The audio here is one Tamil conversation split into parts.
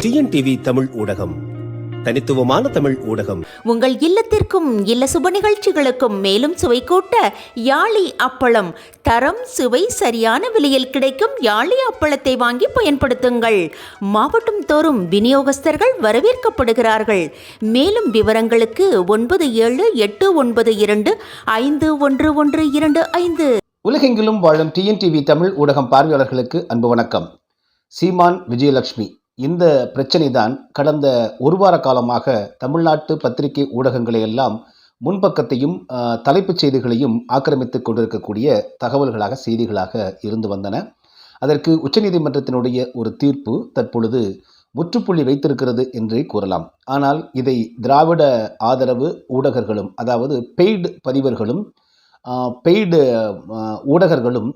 டிஎன்டிவி தமிழ் ஊடகம், தனித்துவமான தமிழ் ஊடகம். உங்கள் இல்லத்திற்கும் இல்ல சுப நிகழ்ச்சிகளுக்கும் மேலும் சுவை கூட்ட யாழி அப்பளம். தரம் சுவை சரியான விலையில் கிடைக்கும் யாழி அப்பளத்தை வாங்கி பயன்படுத்துங்கள். மாவட்டம் தோறும் விநியோகஸ்தர்கள் வரவேற்கப்படுகிறார்கள். மேலும் விவரங்களுக்கு 9789251125. உலகெங்கிலும் வாழும் டிஎன்டிவி தமிழ் ஊடகம் பார்வையாளர்களுக்கு அன்பு வணக்கம். சீமான் விஜயலட்சுமி, இந்த பிரச்சனை தான் கடந்த ஒரு வார காலமாக தமிழ்நாட்டு பத்திரிகை ஊடகங்களை எல்லாம் முன்பக்கத்தையும் தலைப்புச் செய்திகளையும் ஆக்கிரமித்துக் கொண்டிருக்கக்கூடிய தகவல்களாக செய்திகளாக இருந்து வந்தன. அதற்கு உச்சநீதிமன்றத்தினுடைய ஒரு தீர்ப்பு தற்பொழுது முற்றுப்புள்ளி வைத்திருக்கிறது என்றே கூறலாம். ஆனால் இதை திராவிட ஆதரவு ஊடகர்களும், அதாவது பெய்டு பதிவர்களும் பெய்டு ஊடகர்களும்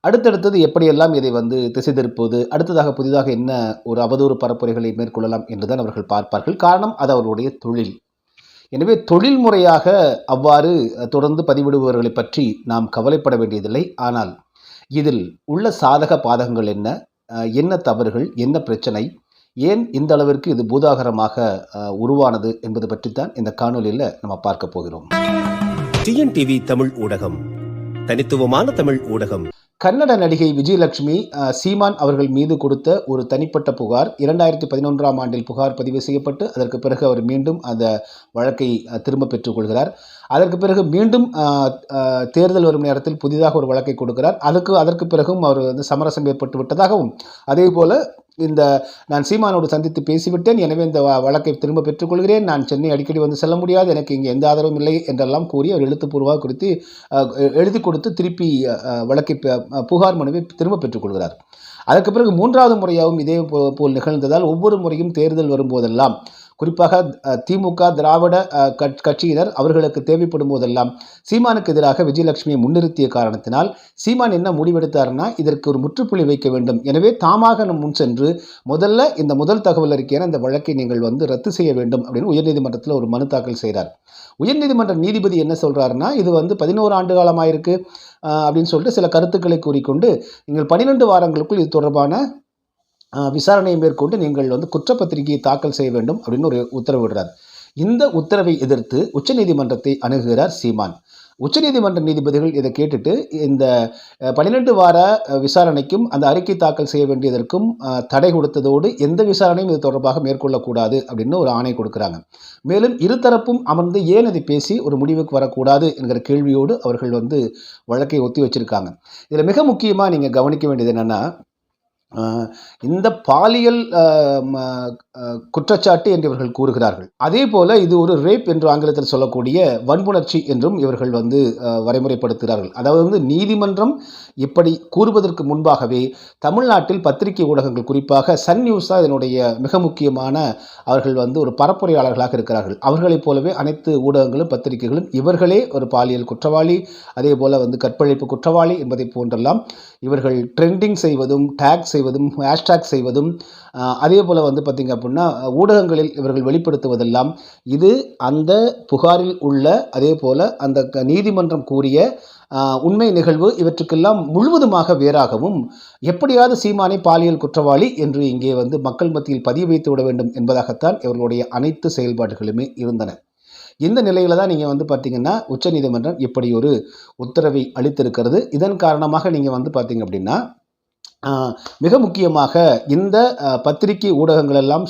அடுத்தடுத்தது எப்படியெல்லாம் இதை திசை திருப்புவது, அடுத்ததாக புதிதாக என்ன ஒரு அவதூறு பரப்புரைகளை மேற்கொள்ளலாம் என்றுதான் அவர்கள் பார்ப்பார்கள். காரணம், அது அவர்களுடைய தொழில். எனவே தொழில் முறையாக அவ்வாறு தொடர்ந்து பதிவிடுபவர்களை பற்றி நாம் கவலைப்பட வேண்டியதில்லை. ஆனால் இதில் உள்ள சாதக பாதகங்கள் என்ன, என்ன தவறுகள், என்ன பிரச்சனை, ஏன் இந்த அளவிற்கு இது பூதாகரமாக உருவானது என்பது பற்றித்தான் இந்த காணொலியில் நம்ம பார்க்க போகிறோம். டிஎன்டிவி தமிழ் ஊடகம், தனித்துவமான தமிழ் ஊடகம். கன்னட நடிகை விஜயலட்சுமி சீமான் அவர்கள் மீது கொடுத்த ஒரு தனிப்பட்ட புகார் 2011ஆம் ஆண்டில் புகார் பதிவு செய்யப்பட்டு அதற்கு பிறகு அவர் மீண்டும் அந்த வழக்கை திரும்ப பெற்றுக்கொள்கிறார். அதற்கு பிறகு மீண்டும் தேர்தல் வரும் நேரத்தில் புதிதாக ஒரு வழக்கை கொடுக்கிறார். அதற்கு பிறகும் அவர் சமரசம் ஏற்பட்டு விட்டதாகவும், அதே போல நான் சீமானோடு சந்தித்து பேசிவிட்டேன், எனவே இந்த வழக்கை திரும்ப பெற்றுக்கொள்கிறேன், நான் சென்னை அடிக்கடி செல்ல முடியாது, எனக்கு இங்கே எந்த ஆதரவும் இல்லை என்றெல்லாம் கூறி அவர் எழுத்துப்பூர்வமாக குறித்து எழுதி கொடுத்து திருப்பி வழக்கை புகார் மனுவை திரும்ப பெற்றுக்கொள்கிறார். அதற்கு பிறகு மூன்றாவது முறையாகவும் இதே போல் நிகழ்ந்ததால் ஒவ்வொரு முறையும் தேர்தல் வரும்போதெல்லாம், குறிப்பாக திமுக திராவிட கட்சியினர் அவர்களுக்கு தேவைப்படும் போதெல்லாம் சீமானுக்கு எதிராக விஜயலட்சுமியை முன்னிறுத்திய காரணத்தினால் சீமான் என்ன முடிவெடுத்தார்னா, இதற்கு ஒரு முற்றுப்புள்ளி வைக்க வேண்டும். எனவே தாமாக முன் சென்று முதல்ல இந்த முதல் தகவல் அறிக்கையான இந்த வழக்கை நீங்கள் ரத்து செய்ய வேண்டும் அப்படின்னு உயர்நீதிமன்றத்தில் ஒரு மனு தாக்கல் செய்கிறார். உயர்நீதிமன்ற நீதிபதி என்ன சொல்றாருன்னா, இது 11 ஆண்டு காலமாயிருக்கு அப்படின்னு சொல்லிட்டு சில கருத்துக்களை கூறிக்கொண்டு, நீங்கள் 12 வாரங்களுக்குள் இது தொடர்பான விசாரணையை மேற்கொண்டு நீங்கள் குற்றப்பத்திரிகையை தாக்கல் செய்ய வேண்டும் அப்படின்னு ஒரு உத்தரவிடுறார். இந்த உத்தரவை எதிர்த்து உச்சநீதிமன்றத்தை அணுகுகிறார் சீமான். உச்சநீதிமன்ற நீதிபதிகள் இதை கேட்டுட்டு இந்த 12 வார விசாரணைக்கும் அந்த அறிக்கை தாக்கல் செய்ய வேண்டியதற்கும் தடை கொடுத்ததோடு எந்த விசாரணையும் இது தொடர்பாக மேற்கொள்ளக்கூடாது அப்படின்னு ஒரு ஆணை கொடுக்குறாங்க. மேலும் இருதரப்பும் அமர்ந்து ஏன் அதை பேசி ஒரு முடிவுக்கு வரக்கூடாது என்கிற கேள்வியோடு அவர்கள் வழக்கை ஒத்தி வச்சிருக்காங்க. இதில் மிக முக்கியமாக நீங்கள் கவனிக்க வேண்டியது என்னென்னா, இந்த பாலியல் குற்றச்சாட்டு என்று இவர்கள் கூறுகிறார்கள். அதே போல இது ஒரு ரேப் என்று ஆங்கிலத்தில் சொல்லக்கூடிய வன்புணர்ச்சி என்றும் இவர்கள் வரைமுறைப்படுத்துகிறார்கள். அதாவது நீதிமன்றம் இப்படி கூறுவதற்கு முன்பாகவே தமிழ்நாட்டில் பத்திரிகை ஊடகங்கள், குறிப்பாக சன் நியூஸ் தான் இதனுடைய மிக முக்கியமான அவர்கள் ஒரு பரப்புரையாளர்களாக இருக்கிறார்கள். அவர்களைப் போலவே அனைத்து ஊடகங்களும் பத்திரிகைகளும் இவர்களே ஒரு பாலியல் குற்றவாளி, அதே போல கற்பழிப்பு குற்றவாளி என்பதை போன்றெல்லாம் இவர்கள் ட்ரெண்டிங் செய்வதும், டேக் செய்வதும், ஹேஷ்டாக் செய்வதும், அதே போல் பார்த்திங்க அப்படின்னா ஊடகங்களில் இவர்கள் வெளிப்படுத்துவதெல்லாம் இது அந்த புகாரில் உள்ள, அதே போல் அந்த நீதிமன்றம் கூறிய உண்மை நிகழ்வு இவற்றுக்கெல்லாம் முழுவதுமாக வேறாகவும், எப்படியாவது சீமானை பாலியல் குற்றவாளி என்று இங்கே மக்கள் மத்தியில் பதிய வைத்து விட வேண்டும் என்பதாகத்தான் இவர்களுடைய அனைத்து செயல்பாடுகளுமே இருந்தன. இந்த நிலையில் தான் நீங்கள் பார்த்தீங்கன்னா உச்சநீதிமன்றம் இப்படி ஒரு உத்தரவை அளித்திருக்கிறது. இதன் காரணமாக நீங்கள் பார்த்தீங்க அப்படின்னா மிக முக்கியமாக இந்த பத்திரிகை ஊடகங்கள் எல்லாம்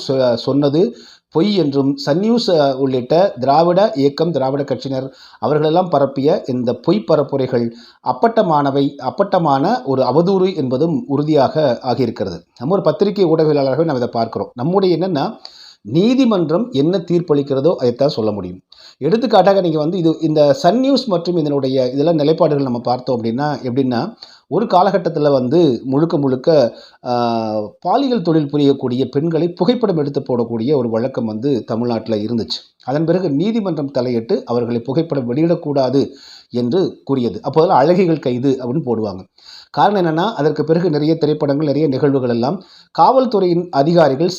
சொன்னது பொய் என்றும், சன் நியூஸ் உள்ளிட்ட திராவிட இயக்கம், திராவிட கட்சியினர் அவர்களெல்லாம் பரப்பிய இந்த பொய் பரப்புரைகள் அப்பட்டமான ஒரு அவதூறு என்பதும் உறுதியாக ஆகியிருக்கிறது. நம்ம ஒரு பத்திரிகை ஊடகவியலாளர்கள் நம்ம இதை பார்க்கிறோம். நம்முடைய என்னென்னா, நீதிமன்றம் என்ன தீர்ப்பளிக்கிறதோ அதைத்தான் சொல்ல முடியும். எடுத்துக்காட்டாக நீங்கள் இந்த சன் நியூஸ் மற்றும் இதெல்லாம் நிலைப்பாடுகள் நம்ம பார்த்தோம் அப்படின்னா, எப்படின்னா ஒரு காலகட்டத்தில் முழுக்க பாலியல் தொழில் புரியக்கூடிய பெண்களை புகைப்படம் எடுத்து போடக்கூடிய ஒரு வழக்கம் தமிழ்நாட்டில் இருந்துச்சு. அதன் பிறகு நீதிமன்றம் தலையிட்டு அவர்களை புகைப்படம் வெளியிடக்கூடாது என்று கூறியது. அப்போதெல்லாம் அழகிகள் கைது அப்படின்னு போடுவாங்க. காரணம் என்னென்னா, அதற்கு பிறகு நிறைய திரைப்படங்கள், நிறைய நிகழ்வுகள் எல்லாம் காவல்துறையின் அதிகாரிகள்,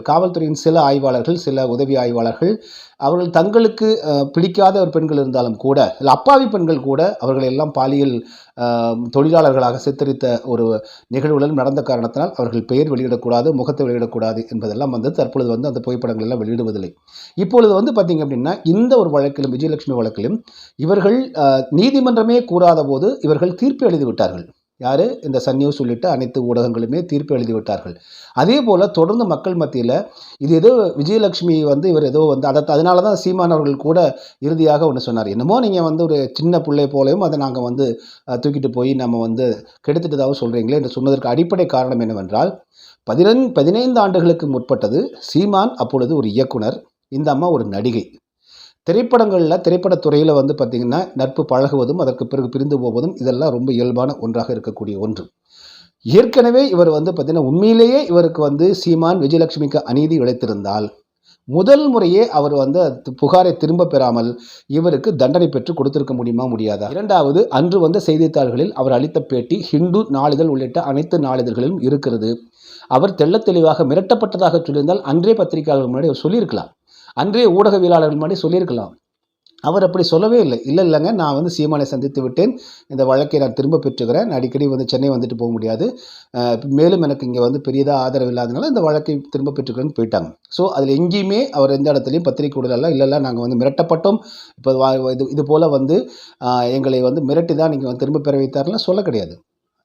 காவல்துறையின் சில ஆய்வாளர்கள், சில உதவி ஆய்வாளர்கள் அவர்கள் தங்களுக்கு பிடிக்காத ஒரு பெண்கள் இருந்தாலும் கூட, இல்லை அப்பாவி பெண்கள் கூட அவர்களை எல்லாம் பாலியல் தொழிலாளர்களாக சித்தரித்த ஒரு நிகழ்வுகளும் நடந்த காரணத்தினால் அவர்கள் பெயர் வெளியிடக்கூடாது, முகத்தை வெளியிடக்கூடாது என்பதெல்லாம் வந்து தற்பொழுது வந்து அந்த புகைப்படங்கள் எல்லாம் வெளியிடுவதில்லை. இப்பொழுது வந்து பார்த்திங்க அப்படின்னா இந்த ஒரு வழக்கிலும், விஜயலட்சுமி வழக்கிலும் இவர்கள் நீதிமன்றமே கூறாத போது இவர்கள் தீர்ப்பு எழுதிவிட்டார்கள். யார்? இந்த சன் நியூஸ் உள்ளிட்ட அனைத்து ஊடகங்களுமே தீர்ப்பு எழுதிவிட்டார்கள். அதே போல் தொடர்ந்து மக்கள் மத்தியில் இது ஏதோ விஜயலட்சுமி வந்து இவர் ஏதோ வந்து அதனால தான் சீமான் அவர்கள் கூட இறுதியாக ஒன்று சொன்னார், என்னமோ நீங்கள் வந்து ஒரு சின்ன பிள்ளை போலையும் அதை நாங்கள் வந்து தூக்கிட்டு போய் நம்ம வந்து கெடுத்துட்டதாக சொல்கிறீங்களே என்று சொன்னதற்கு அடிப்படை காரணம் என்னவென்றால் 15 ஆண்டுகளுக்கு முற்பட்டது. சீமான் அப்பொழுது ஒரு இயக்குனர், இந்த அம்மா ஒரு நடிகை. திரைப்படத்துறையில் வந்து பார்த்திங்கன்னா நட்பு பழகுவதும் அதற்கு பிறகு பிரிந்து போவதும் இதெல்லாம் ரொம்ப இயல்பான ஒன்றாக இருக்கக்கூடிய ஒன்று. ஏற்கனவே இவர் வந்து பார்த்திங்கன்னா உண்மையிலேயே இவருக்கு வந்து சீமான் விஜயலட்சுமிக்கு அநீதி இழைத்திருந்தால் முதல் முறையே அவர் வந்து புகாரை திரும்ப பெறாமல் இவருக்கு தண்டனை பெற்று கொடுத்திருக்க முடியுமா, முடியாதா? இரண்டாவது, அன்று வந்த செய்தித்தாள்களில் அவர் அளித்த பேட்டி ஹிந்து நாளிதழ் உள்ளிட்ட அனைத்து நாளிதழ்களிலும் இருக்கிறது. அவர் தெள்ளத் தெளிவாக மிரட்டப்பட்டதாக சொல்லியிருந்தால் அன்றே பத்திரிகையாளர்கள் முன்னாடி அவர் சொல்லியிருக்கலாம், அன்றே ஊடகவியலாளர்கள் முன்னாடி சொல்லியிருக்கலாம். அவர் அப்படி சொல்லவே இல்லை. இல்லைங்க, நான் வந்து சீமானை சந்தித்து விட்டேன், இந்த வழக்கை நான் திரும்ப பெற்றுக்கிறேன், நான் அடிக்கடி வந்து சென்னை வந்துட்டு போக முடியாது, மேலும் எனக்கு இங்கே வந்து பெரியதாக ஆதரவு இல்லாதனால இந்த வழக்கை திரும்ப பெற்றுக்கிறேன்னு போயிட்டாங்க. ஸோ அதில் எங்கேயுமே அவர் எந்த இடத்துலையும் பத்திரிகை விடலாம், இல்லை நாங்கள் வந்து மிரட்டப்பட்டோம், இப்போ இது போல் வந்து எங்களை வந்து மிரட்டி தான் நீங்கள் வந்து திரும்ப பெற வைத்தார்லாம் சொல்ல கிடையாது.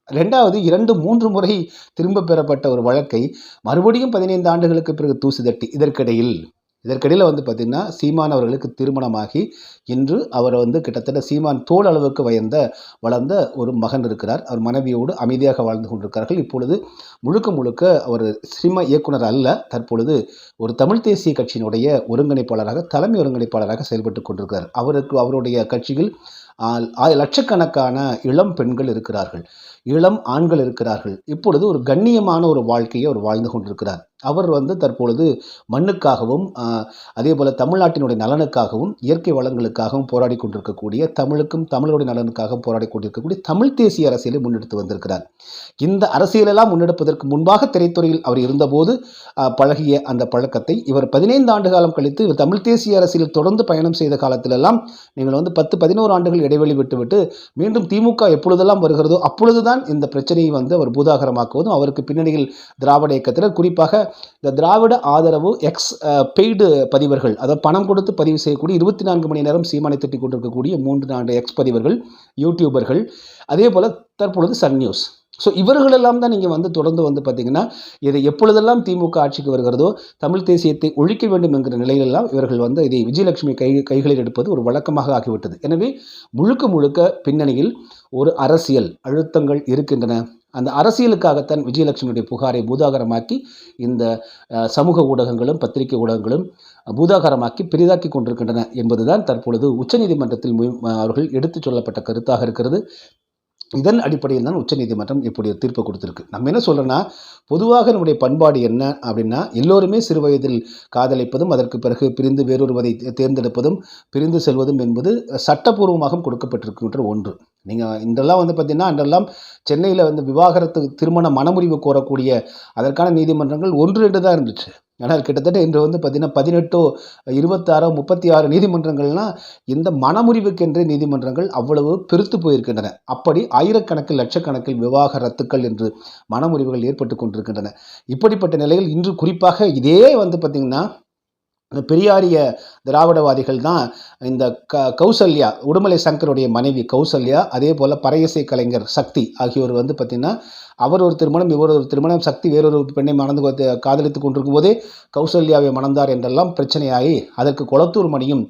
ரெண்டாவது, 2-3 முறை திரும்ப பெறப்பட்ட ஒரு வழக்கை மறுபடியும் 15 ஆண்டுகளுக்கு பிறகு தூசி தட்டி இதற்கிடையில் வந்து பார்த்திங்கன்னா சீமான் அவர்களுக்கு திருமணமாகி இன்று அவர் வந்து கிட்டத்தட்ட சீமான் தோள் அளவுக்கு வளர்ந்த ஒரு மகன் இருக்கிறார். அவர் மனைவியோடு அமைதியாக வாழ்ந்து கொண்டிருக்கிறார்கள். இப்பொழுது முழுக்க அவர் சினிமா இயக்குனர் அல்ல, தற்பொழுது ஒரு தமிழ் தேசிய கட்சியினுடைய தலைமை ஒருங்கிணைப்பாளராக செயல்பட்டு கொண்டிருக்கிறார். அவருடைய கட்சியில் லட்சக்கணக்கான இளம் பெண்கள் இருக்கிறார்கள், இளம் ஆண்கள் இருக்கிறார்கள். இப்பொழுது ஒரு கண்ணியமான ஒரு வாழ்க்கையை அவர் வாழ்ந்து கொண்டிருக்கிறார். அவர் வந்து தற்பொழுது மண்ணுக்காகவும் அதே போல் தமிழ்நாட்டினுடைய நலனுக்காகவும் இயற்கை வளங்களுக்காகவும் போராடி கொண்டிருக்கக்கூடிய தமிழருடைய நலனுக்காக போராடி கொண்டிருக்கக்கூடிய தமிழ் தேசிய அரசியலை முன்னெடுத்து வந்திருக்கிறார். இந்த அரசியலெல்லாம் முன்னெடுப்பதற்கு முன்பாக திரைத்துறையில் அவர் இருந்தபோது பழகிய அந்த பழக்கத்தை இவர் 15 ஆண்டு காலம் கழித்து இவர் தமிழ் தேசிய அரசியலில் தொடர்ந்து பயணம் செய்த காலத்திலெல்லாம் நீங்கள் வந்து 10-11 ஆண்டுகள் இடைவெளி விட்டுவிட்டு மீண்டும் திமுக எப்பொழுதெல்லாம் வருகிறதோ அப்பொழுதுதான் இந்த பிரச்சனையை வந்து அவர் பூதாகரமாக்குவதும் அவருக்கு பின்னணியில் திராவிட இயக்கத்தினர், குறிப்பாக இந்த திராவிட ஆதரவு பெய்டு பதிவர்கள், அதாவது பணம் கொடுத்து பதிவு செய்யக்கூடிய 24 மணி நேரம் சீமானை திட்டிக் கொண்டிருக்கக்கூடிய 3-4 பதிவர்கள், யூடியூபர்கள், அதே போல் தற்பொழுது சன் நியூஸ். ஸோ இவர்களெல்லாம் தான் நீங்கள் வந்து தொடர்ந்து வந்து பார்த்திங்கன்னா இதை எப்பொழுதெல்லாம் திமுக ஆட்சிக்கு வருகிறதோ தமிழ் தேசியத்தை ஒழிக்க வேண்டும் என்கிற நிலையிலெல்லாம் இவர்கள் வந்து இதை விஜயலட்சுமி கைகளில் எடுப்பது ஒரு வழக்கமாக ஆகிவிட்டது. எனவே முழுக்க பின்னணியில் ஒரு அரசியல் அழுத்தங்கள் இருக்கின்றன. அந்த அரசியலுக்காகத்தான் விஜயலட்சுமியுடைய புகாரை பூதாகரமாக்கி இந்த சமூக ஊடகங்களும் பத்திரிகை ஊடகங்களும் பூதாகரமாக்கி பெரிதாக்கி கொண்டிருக்கின்றன என்பதுதான் தற்பொழுது உச்சநீதிமன்றத்தில் அவர்கள் எடுத்துச் சொல்லப்பட்ட கருத்தாக இருக்கிறது. இதன் அடிப்படையில் தான் உச்சநீதிமன்றம் இப்படி ஒரு தீர்ப்பு கொடுத்துருக்கு. நம்ம என்ன சொல்கிறோன்னா, பொதுவாக நம்முடைய பண்பாடு என்ன அப்படின்னா, எல்லோருமே சிறு வயதில் காதலிப்பதும் அதற்கு பிறகு பிரிந்து வேறொருவரை தேர்ந்தெடுப்பதும் பிரிந்து செல்வதும் என்பது சட்டப்பூர்வமாக கொடுக்கப்பட்டிருக்கின்ற ஒன்று. நீங்கள் இன்றெல்லாம் வந்து பார்த்தீங்கன்னா அன்றெல்லாம் சென்னையில் வந்து விவாகரத்து திருமண மனமுறிவு கோரக்கூடிய அதற்கான நீதிமன்றங்கள் 1-2 தான் இருந்துச்சு. ஆனால் கிட்டத்தட்ட இன்று வந்து பார்த்திங்கன்னா 18, 26, 36 நீதிமன்றங்கள்லாம் இந்த மனமுறிவுக்கென்றே நீதிமன்றங்கள் அவ்வளவு பெருத்து போயிருக்கின்றன. அப்படி ஆயிரக்கணக்கில் லட்சக்கணக்கில் விவாகரத்துக்கள் என்று மனமுறிவுகள் ஏற்பட்டு கொண்டிருக்கின்றன. இப்படிப்பட்ட நிலையில் இன்று குறிப்பாக இதே வந்து பார்த்திங்கன்னா பெரியாரிய திராவிடவாதிகள் தான் இந்த கௌசல்யா, உடுமலை சங்கருடைய மனைவி கௌசல்யா, அதே போல் பறையசை கலைஞர் சக்தி ஆகியோர் வந்து பார்த்திங்கன்னா அவர் ஒரு திருமணம் இவர் ஒரு திருமணம், சக்தி வேறொரு பெண்ணை காதலித்து கொண்டிருக்கும் போதே கௌசல்யாவை மணந்தார் என்றெல்லாம் பிரச்சனையாகி அதற்கு கொளத்தூர் மணியும்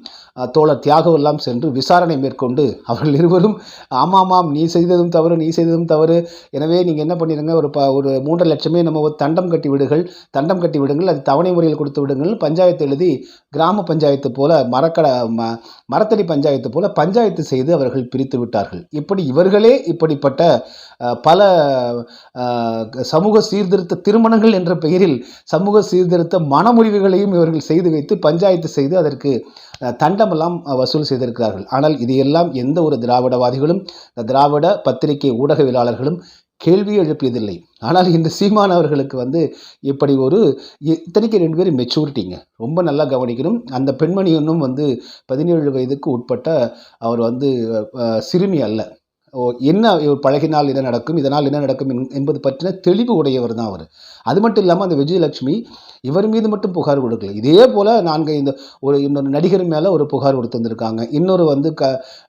தோழர் தியாகம் எல்லாம் சென்று விசாரணை மேற்கொண்டு அவர்கள் இருவரும் ஆமாம் நீ செய்ததும் தவறு, எனவே நீங்கள் என்ன பண்ணிடுங்க, ஒரு 3 லட்சமே நம்ம தண்டம் கட்டி விடுங்கள், அது தவணை முறையில் கொடுத்து விடுங்கள், பஞ்சாயத்து எழுதி கிராம பஞ்சாயத்து போல மரத்தடி பஞ்சாயத்து போல பஞ்சாயத்து செய்து அவர்கள் பிரித்து விட்டார்கள். இப்படி இவர்களே இப்படிப்பட்ட பல சமூக சீர்திருத்த திருமணங்கள் என்ற பெயரில் சமூக சீர்திருத்த மனமுறிவுகளையும் இவர்கள் செய்து வைத்து பஞ்சாயத்து செய்து அதற்கு தண்டமெல்லாம் வசூல் செய்திருக்கிறார்கள். ஆனால் இதையெல்லாம் எந்த ஒரு திராவிடவாதிகளும் திராவிட பத்திரிகை ஊடகவியலாளர்களும் கேள்வி எழுப்பியதில்லை. ஆனால் இந்த சீமான் அவர்களுக்கு வந்து இப்படி ஒரு இத்தனைக்கு 2 பேரும் மெச்சூரிட்டிங்க, ரொம்ப நல்லா கவனிக்கணும். அந்த பெண்மணி இன்னும் வந்து 17 வயதுக்கு உட்பட்ட அவர் வந்து சிறுமி அல்ல, என்ன இவர் பழகினால் என்ன நடக்கும், இதனால் என்ன நடக்கும் என்பது பற்றின தெளிவு உடையவர் தான் அவர். அது மட்டும் இல்லாமல் அந்த விஜயலட்சுமி இவர் மீது மட்டும் புகார் கொடுக்கல. இதே போல் இன்னொரு நடிகர் மேலே ஒரு புகார் கொடுத்துருந்துருக்காங்க. இன்னொரு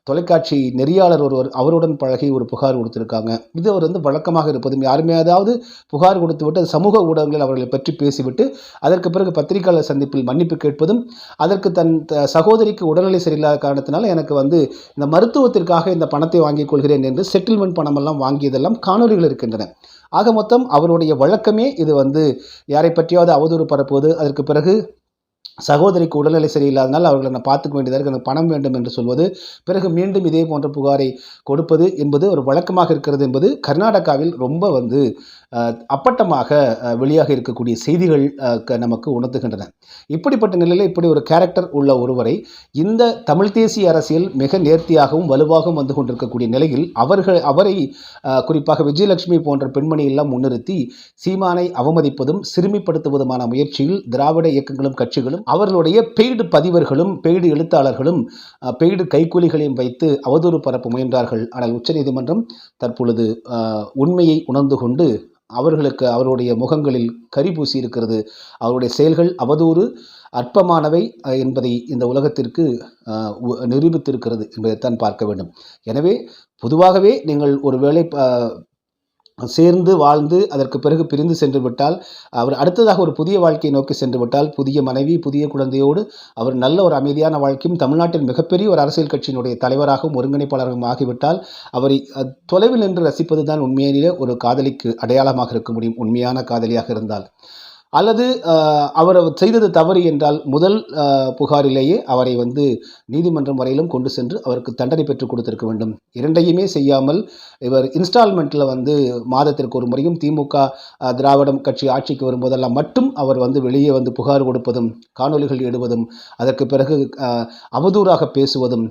தொலைக்காட்சி நெறியாளர் ஒருவர் அவருடன் பழகி ஒரு புகார் கொடுத்துருக்காங்க. இது அவர் வழக்கமாக இருப்பதும், யாருமே ஏதாவது புகார் கொடுத்து விட்டு சமூக ஊடகங்களில் அவர்களை பற்றி பேசிவிட்டு அதற்கு பிறகு பத்திரிகையாளர் சந்திப்பில் மன்னிப்பு கேட்பதும், அதற்கு தன் சகோதரிக்கு உடல்நிலை சரியில்லாத காரணத்தினால எனக்கு இந்த மருத்துவத்திற்காக இந்த பணத்தை வாங்கிக் கொள்கிறேன் என்று செட்டில்மெண்ட் பணமெல்லாம் வாங்கியதெல்லாம் காணொலிகள் இருக்கின்றன. ஆக மொத்தம் அவருடைய வழக்கமே இது யாரை பற்றியாவது அவதூறு பரப்புவது, அதற்கு பிறகு சகோதரிக்கு உடல்நிலை சரியில்லாதனால் அவர்களை நான் பார்த்துக்க வேண்டியதாக இருக்கு, எனக்கு பணம் வேண்டும் என்று சொல்வது, பிறகு மீண்டும் இதே போன்ற புகாரை கொடுப்பது என்பது ஒரு வழக்கமாக இருக்கிறது என்பது கர்நாடகாவில் ரொம்ப அப்பட்டமாக வெளியாக இருக்கக்கூடிய செய்திகள் நமக்கு உணர்த்துகின்றன. இப்படிப்பட்ட நிலையில் இப்படி ஒரு கேரக்டர் உள்ள ஒருவரை இந்த தமிழ் தேசிய அரசியல் மிக நேர்த்தியாகவும் வலுவாகவும் வந்து கொண்டிருக்கக்கூடிய நிலையில் அவரை குறிப்பாக விஜயலட்சுமி போன்ற பெண்மணி எல்லாம் முன்னிறுத்தி சீமானை அவமதிப்பதும் சிறுமிப்படுத்துவதுமான முயற்சியில் திராவிட இயக்கங்களும் கட்சிகளும் அவர்களுடைய பெய்டு பதிவர்களும் பெய்டு எழுத்தாளர்களும் பெய்டு கைக்கூலிகளையும் வைத்து அவதூறு பரப்ப முயன்றார்கள். ஆனால் உச்சநீதிமன்றம் தற்பொழுது உண்மையை உணர்ந்து கொண்டு அவருடைய முகங்களில் கரி பூசி இருக்கிறது. அவருடைய செயல்கள் அவதூறு அற்பமானவை என்பதை இந்த உலகத்திற்கு நிரூபித்திருக்கிறது என்பதைத்தான் பார்க்க வேண்டும். எனவே பொதுவாகவே நீங்கள் ஒருவேளை சேர்ந்து வாழ்ந்து அதற்கு பிறகு பிரிந்து சென்று விட்டால், அவர் அடுத்ததாக ஒரு புதிய வாழ்க்கையை நோக்கி சென்று விட்டால், புதிய மனைவி புதிய குழந்தையோடு அவர் நல்ல ஒரு அமைதியான வாழ்க்கையும் தமிழ்நாட்டில் மிகப்பெரிய ஒரு அரசியல் கட்சியினுடைய தலைவராகவும் ஒருங்கிணைப்பாளராகவும் ஆகிவிட்டால் அவரை தொலைவில் நின்று ரசிப்பது தான் உண்மையிலேயே ஒரு காதலிக்கு அடையாளமாக இருக்க முடியும், உண்மையான காதலியாக இருந்தால். அல்லது அவர் செய்தது தவறு என்றால் முதல் புகாரிலேயே அவரை நீதிமன்றம் வரையிலும் கொண்டு சென்று அவருக்கு தண்டனை பெற்றுக் கொடுத்திருக்க வேண்டும். இரண்டையுமே செய்யாமல் இவர் இன்ஸ்டால்மெண்ட்டில் மாதத்திற்கு ஒரு முறையும் திமுக திராவிடம் கட்சி ஆட்சிக்கு வரும்போதெல்லாம் மட்டும் அவர் வெளியே புகார் கொடுப்பதும் காணொலிகள் இடுவதும் அதற்கு பிறகு அவதூறாக பேசுவதும்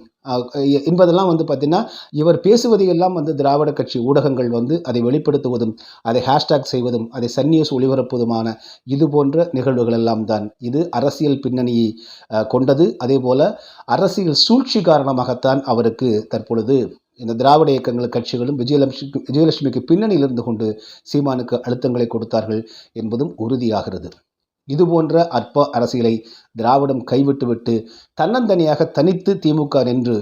என்பதெல்லாம் பார்த்தீங்கன்னா இவர் பேசுவதையெல்லாம் திராவிட கட்சி ஊடகங்கள் அதை வெளிப்படுத்துவதும் அதை ஹேஷ்டாக் செய்வதும் அதை சன் நியூஸ் ஒளிபரப்புவதுமான இது போன்ற நிகழ்வுகள் எல்லாம் தான் இது அரசியல் பின்னணியை கொண்டது. அதே போல அரசியல் சூழ்ச்சி காரணமாகத்தான் அவருக்கு தற்பொழுது இந்த திராவிட இயக்கங்கள் கட்சிகளும் விஜயலட்சுமிக்கு பின்னணியில் இருந்து கொண்டு சீமானுக்கு அழுத்தங்களை கொடுத்தார்கள் என்பதும் உறுதியாகிறது. இதுபோன்ற அற்ப அரசியலை திராவிடம் கைவிட்டுவிட்டு தன்னந்தனியாக தனித்து திமுக நின்று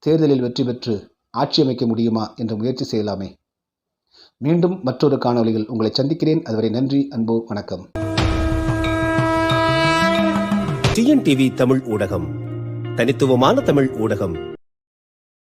தேர்தலில் வெற்றி பெற்று ஆட்சி அமைக்க முடியுமா என்ற முயற்சி செய்யலாமே. மீண்டும் மற்றொரு காணொளியில் உங்களை சந்திக்கிறேன். அதுவரை நன்றி, அன்பு, வணக்கம். டிஎன்டிவி தமிழ் ஊடகம், தனித்துவமான தமிழ் ஊடகம்.